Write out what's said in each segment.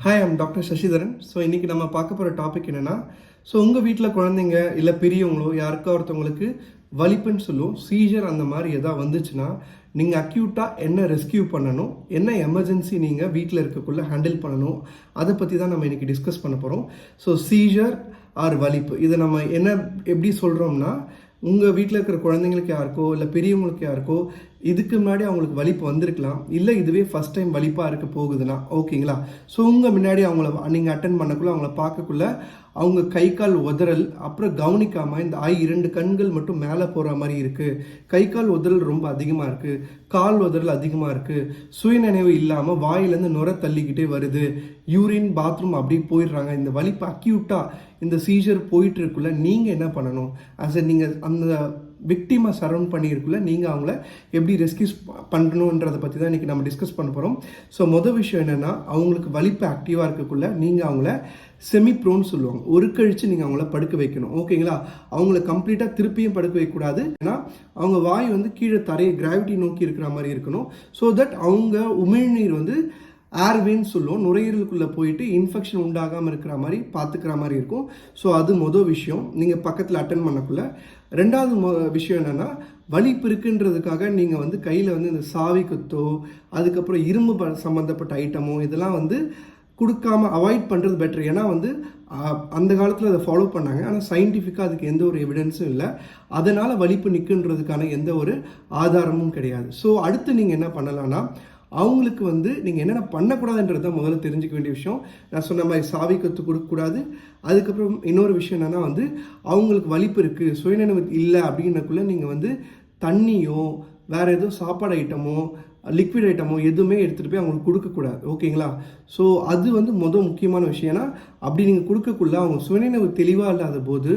Hi, I'm doctor Sasidharan. So இன்றைக்கி நம்ம பார்க்க போகிற டாபிக் என்னென்னா, உங்கள் வீட்டில் குழந்தைங்க இல்லை பெரியவங்களோ யாருக்கா ஒருத்தவங்களுக்கு வலிப்புன்னு சொல்லுவோம், சீஜர் அந்த மாதிரி எதாவது வந்துச்சுன்னா நீங்கள் அக்யூட்டாக என்ன ரெஸ்கியூ பண்ணணும், என்ன எமர்ஜென்சி நீங்கள் வீட்டில் இருக்கக்குள்ளே ஹேண்டில் பண்ணணும், அதை பற்றி தான் நம்ம இன்றைக்கி டிஸ்கஸ் பண்ண போகிறோம். சீஜர் ஆர் வலிப்பு இதை நம்ம என்ன எப்படி சொல்கிறோம்னா, உங்கள் வீட்டில் இருக்கிற குழந்தைங்களுக்கு யாருக்கோ இல்லை பெரியவங்களுக்கு யாருக்கோ இதுக்கு முன்னாடி அவங்களுக்கு வலிப்பு வந்திருக்கலாம், இல்லை இதுவே ஃபஸ்ட் டைம் வலிப்பாக இருக்க போகுதுன்னா ஓகேங்களா. உங்கள் முன்னாடி அவங்கள நீங்கள் அட்டன் பண்ணக்குள்ளே அவங்கள பார்க்கக்குள்ள அவங்க கை கால் உதறல், அப்புறம் கவனிக்காமல் இந்த 2 கண்கள் மட்டும் மேலே போகிற மாதிரி இருக்குது, கை கால் உதறல் ரொம்ப அதிகமாக இருக்குது, கால் உதறல் அதிகமாக இருக்குது, சுயநினைவு இல்லாமல் வாயிலேருந்து நுர தள்ளிக்கிட்டே வருது, யூரின் பாத்ரூம் அப்படியே போயிடுறாங்க, இந்த வலிப்பு அக்யூட்டாக இந்த சீஜர் போயிட்டு இருக்குள்ள நீங்கள் என்ன பண்ணணும், நீங்கள் அந்த விக்டிமை சரவுண்ட் பண்ணியிருக்குள்ள நீங்கள் அவங்கள எப்படி ரெஸ்கியூஸ் பண்ணணுன்றதை பற்றி தான் இன்றைக்கி நம்ம டிஸ்கஸ் பண்ண போகிறோம். மொதல் விஷயம் என்னென்னா, அவங்களுக்கு வலிப்பு ஆக்டிவாக இருக்கக்குள்ள நீங்கள் அவங்கள செமி ப்ரோன்னு சொல்லுவாங்க, ஒரு கழித்து நீங்கள் அவங்கள படுக்க வைக்கணும் ஓகேங்களா. அவங்கள கம்ப்ளீட்டாக திருப்பியும் படுக்க வைக்கக்கூடாது, ஏன்னா அவங்க வாய் கீழே தரையை கிராவிட்டி நோக்கி இருக்கிற மாதிரி இருக்கணும். ஸோ தட் அவங்க உமிழ்நீர் ஏர்வேன்னு சொல்லுவோம், நுரையீரலுக்குள்ளே போயிட்டு இன்ஃபெக்ஷன் உண்டாகாமல் இருக்கிற மாதிரி பார்த்துக்கிற மாதிரி இருக்கும். அது மொதல் விஷயம் நீங்கள் பக்கத்தில் அட்டன் பண்ணக்குள்ள. ரெண்டாவது விஷயம் என்னென்னா, வலிப்பு இருக்குன்றதுக்காக நீங்கள் கையில் இந்த சாவி குத்தோ அதுக்கப்புறம் இரும்பு சம்மந்தப்பட்ட ஐட்டமோ இதெல்லாம் கொடுக்காம அவாய்ட் பண்ணுறது பெட்டர். ஏன்னா அந்த காலத்தில் அதை ஃபாலோ பண்ணாங்க, ஆனால் சயின்டிஃபிக்காக அதுக்கு எந்த ஒரு எவிடன்ஸும் இல்லை, அதனால் வலிப்பு நிற்குன்றதுக்கான எந்த ஒரு ஆதாரமும் கிடையாது. அடுத்து நீங்கள் என்ன பண்ணலான்னா, அவங்களுக்கு நீங்கள் என்னென்ன பண்ணக்கூடாதுன்றது தான் முதல்ல தெரிஞ்சுக்க வேண்டிய விஷயம். நான் சொன்ன மாதிரி சாவி கற்று கொடுக்கக்கூடாது. அதுக்கப்புறம் இன்னொரு விஷயம் என்னென்னா, அவங்களுக்கு வலிப்பு இருக்குது, சுயநினைவு இல்லை அப்படின்னக்குள்ளே நீங்கள் தண்ணியோ வேறு ஏதோ சாப்பாடு ஐட்டமோ லிக்விட் ஐட்டமோ எதுவுமே எடுத்துகிட்டு போய் அவங்களுக்கு கொடுக்கக்கூடாது ஓகேங்களா. அது முதல் முக்கியமான விஷயம். ஏன்னா அப்படி நீங்கள் கொடுக்கக்குள்ள அவங்க சுயநினைவு தெளிவாக இல்லாத போது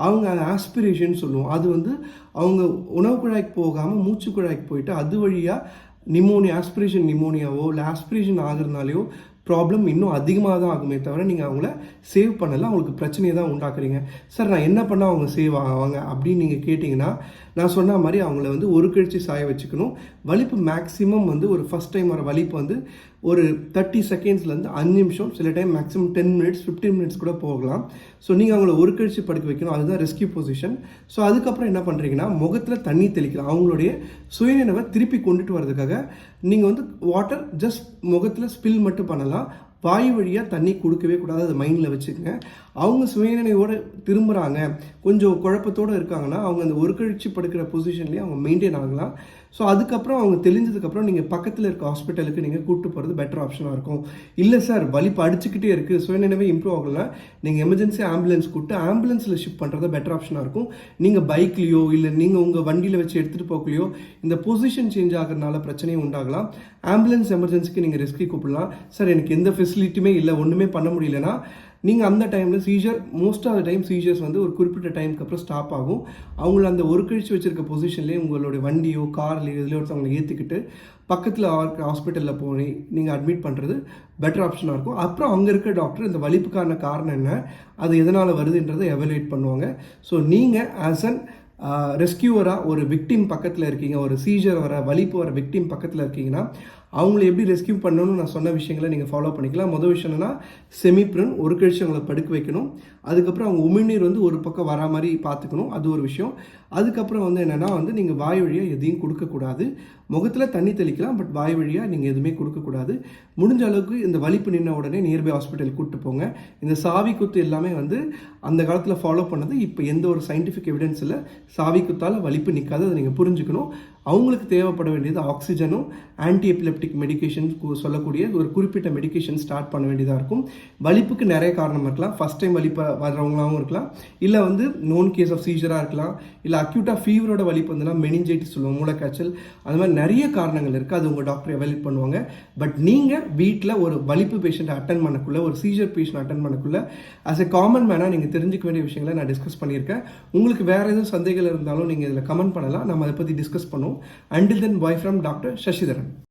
அவங்க ஆஸ்பிரேஷன் சொல்லுவோம், அது அவங்க உணவு குழாய்க்கு போகாமல் மூச்சு குழாய்க்கு போயிட்டு அது வழியாக நிமோனியா, ஆஸ்பிரேஷன் நிமோனியாவோ இல்லை ஆஸ்பிரேஷன் ஆகுறதுனாலையோ ப்ராப்ளம் இன்னும் அதிகமாக தான் ஆகுமே தவிர நீங்கள் அவங்கள சேவ் பண்ணலை, அவங்களுக்கு பிரச்சனையை தான் உண்டாக்குறீங்க. சார் நான் என்ன பண்ணால் அவங்க சேவ் ஆவாங்க அப்படின்னு நீங்கள் கேட்டிங்கன்னா, நான் சொன்ன மாதிரி அவங்கள ஒரு கழிச்சு சாய வச்சுக்கணும். வலிப்பு மேக்ஸிமம் ஒரு ஃபஸ்ட் டைம் வர வலிப்பு ஒரு 30 செகண்ட்ஸ்லேருந்து 5 நிமிஷம், சில டைம் மேக்ஸிமம் 10 மினிட்ஸ் 15 மினிட்ஸ் கூட போகலாம். நீங்கள் அவங்கள ஒரு கழிச்சு படுக்க வைக்கணும், அதுதான் ரெஸ்கியூ பொசிஷன். அதுக்கப்புறம் என்ன பண்ணுறீங்கன்னா, முகத்தில் தண்ணி தெளிக்கலாம். அவங்களுடைய சுயநினைவை திருப்பி கொண்டுட்டு வரதுக்காக நீங்கள் வாட்டர் ஜஸ்ட் முகத்தில் ஸ்பில் மட்டும் பண்ணலாம், வாயு வழியாக தண்ணி கொடுக்கவே கூடாது, அதை மைண்டில் வச்சுக்கோங்க. அவங்க சுயநினைவோடு திரும்புகிறாங்க, கொஞ்சம் குழப்பத்தோடு இருக்காங்கன்னா அவங்க அந்த ஒரு கழிச்சு படுக்கிற பொசிஷன்லேயே அவங்க மெயின்டைன் ஆகலாம். அதுக்கப்புறம் அவங்க தெளிஞ்சதுக்கப்புறம் நீங்கள் பக்கத்தில் இருக்க ஹாஸ்பிட்டலுக்கு நீங்கள் கூப்பிட்டு போகிறது பெட்டர் ஆப்ஷனாக இருக்கும். இல்லை சார் வலிப்பு அடிச்சுக்கிட்டே இருக்குது, சுயநினைவே இம்ப்ரூவ் ஆகலாம், நீங்கள் எமர்ஜென்சி ஆம்புலன்ஸ் கூப்பிட்டு ஆம்புலன்ஸில் ஷிஃப்ட் பண்ணுறது பெட்டர் ஆப்ஷனாக இருக்கும். நீங்கள் பைக்லேயோ இல்லை நீங்கள் உங்கள் வண்டியில் வச்சு எடுத்துகிட்டு போகலையோ இந்த பொசிஷன் சேஞ்ச் ஆகிறதுனால பிரச்சனையும் உண்டாகலாம். ஆம்புலன்ஸ் எமர்ஜென்சிக்கு நீங்கள் ரெஸ்கியூ கூப்பிடலாம். சார் எனக்கு எந்த ஃபெசிலிட்டியுமே இல்லை, ஒன்றுமே பண்ண முடியலன்னா நீங்கள் அந்த டைமில் seizure most of the time seizures ஒரு குறிப்பிட்ட டைமுக்கு அப்புறம் ஸ்டாப் ஆகும். அவங்கள அந்த ஒரு கழிச்சு வச்சுருக்க பொசிஷன்லேயே உங்களுடைய வண்டியோ கார்லையோ இதில் ஒருத்தவங்களை ஏற்றிக்கிட்டு பக்கத்தில் ஹாஸ்பிட்டலில் போய் நீங்கள் அட்மிட் பண்ணுறது பெட்டர் ஆப்ஷனாக இருக்கும். அப்புறம் அங்கே இருக்க டாக்டர் இந்த வலிப்புக்கான காரணம் என்ன, அது எதனால் வருதுன்றதை எவலுவேட் பண்ணுவாங்க. நீங்கள் ஆஸ் அன் ரெஸ்கியூவராக ஒரு விக்டிம் பக்கத்தில் இருக்கீங்க, ஒரு சீஜர் வர வலிப்பு வர விக்டிம் பக்கத்தில் இருக்கீங்கன்னா அவங்கள எப்படி ரெஸ்கியூ பண்ணணும்னு நான் சொன்ன விஷயங்களை நீங்கள் ஃபாலோ பண்ணிக்கலாம். முதல் விஷயம் என்னென்னா, செமிப்ரன் ஒரு கழிச்சு அவங்கள படுக்க வைக்கணும். அதுக்கப்புறம் அவங்க உமிழ்நீர் ஒரு பக்கம் வரா மாதிரி பார்த்துக்கணும், அது ஒரு விஷயம். அதுக்கப்புறம் என்னென்னா நீங்கள் வாய் வழியாக எதையும் கொடுக்கக்கூடாது, முகத்தில் தண்ணி தெளிக்கலாம், பட் வாய் வழியாக நீங்கள் எதுவுமே கொடுக்கக்கூடாது. முடிஞ்ச அளவுக்கு இந்த வலிப்பு நின்ன உடனே நியர்பை ஹாஸ்பிட்டல் கூப்பிட்டு போங்க. இந்த சாவி குத்து எல்லாமே அந்த காலத்தில் ஃபாலோ பண்ணது, இப்போ எந்த ஒரு சயின்டிஃபிக் எவிடன்ஸ் இல்லை, சாவி குத்தால் வலிப்பு நிற்காது, அதை நீங்கள் புரிஞ்சுக்கணும். அவங்களுக்கு தேவைப்பட வேண்டியது ஆக்சிஜனும் ஆன்டி எபிலெப்டிக் மெடிக்கேஷன் சொல்லக்கூடிய ஒரு குறிப்பிட்ட மெடிக்கேஷன் ஸ்டார்ட் பண்ண வேண்டியதாக இருக்கும். வலிப்புக்கு நிறைய காரணம் இருக்கலாம், ஃபஸ்ட் டைம் வலிப்பு வர்றவங்களாகவும் இருக்கலாம், இல்லை நோன் கேஸ் ஆஃப் சீஜராக இருக்கலாம், இல்லை அக்யூட்டாக ஃபீவரோட வலிப்பு மெனிஞ்சைட்டிஸ் சொல்லுவோம், மூளைக்காய்ச்சல், அது மாதிரி நிறைய காரணங்கள் இருக்குது. அது உங்கள் டாக்டர் எவாலுவேட் பண்ணுவாங்க. பட் நீங்கள் வீட்டில் ஒரு வலிப்பு பேஷண்ட்டை அட்டன் பண்ணக்குள்ள, ஒரு சீஜர் பேஷண்ட் அட்டன் பண்ணக்குள்ள ஆஸ் எ காமன் மேனாக நீங்கள் தெரிஞ்சுக்க வேண்டிய விஷயங்களை நான் டிஸ்கஸ் பண்ணியிருக்கேன். உங்களுக்கு வேறு எதுவும் சந்தேகங்கள் இருந்தாலும் நீங்கள் இதில் கமெண்ட் பண்ணலாம், நம்ம அதை பற்றி டிஸ்கஸ் பண்ணுவோம். Until then, bye from Dr. Shashidaran.